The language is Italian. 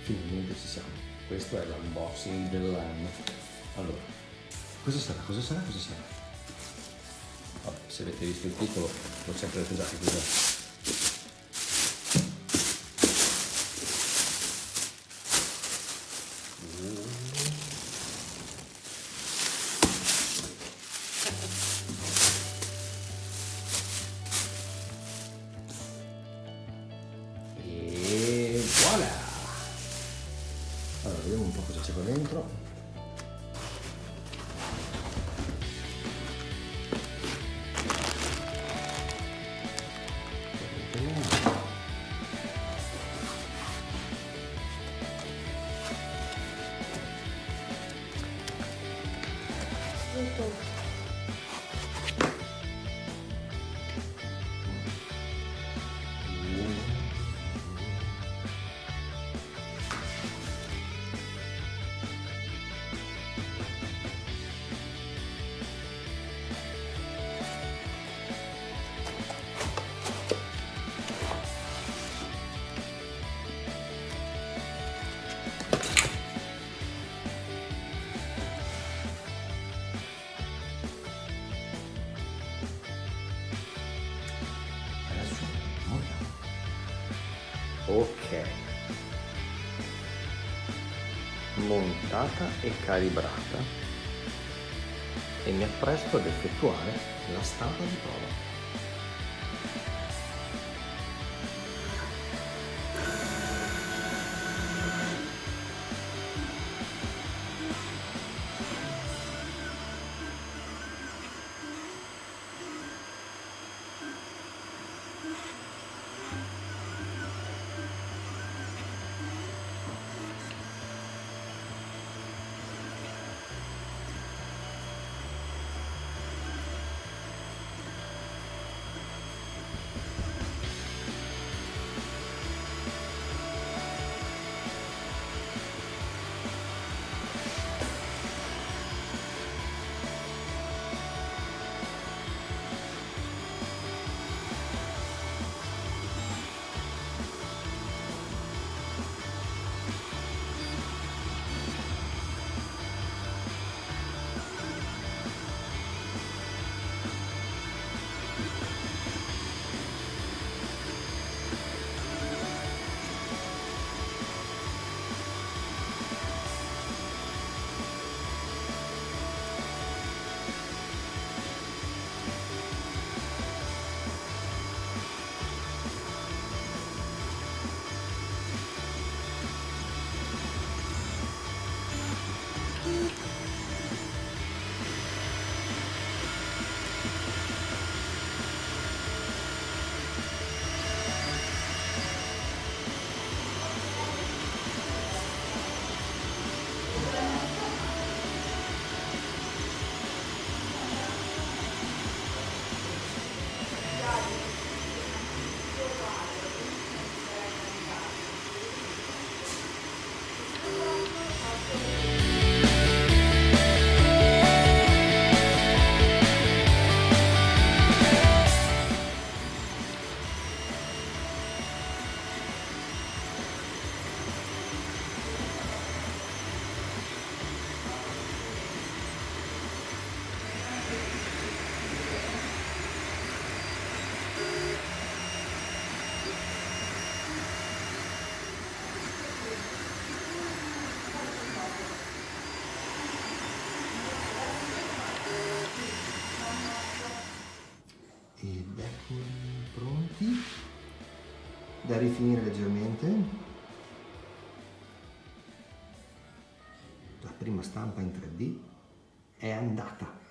Finalmente ci siamo. Questo è l'unboxing dell'anno. Allora, cosa sarà? Vabbè, se avete visto il titolo l'ho sempre detto già che cos'è. E voilà! Allora, vediamo un po' cosa c'è qua dentro. Ok, montata e calibrata e mi appresto ad effettuare la stampa di prova. Ed eccoli pronti da rifinire leggermente. La prima stampa in 3D è andata.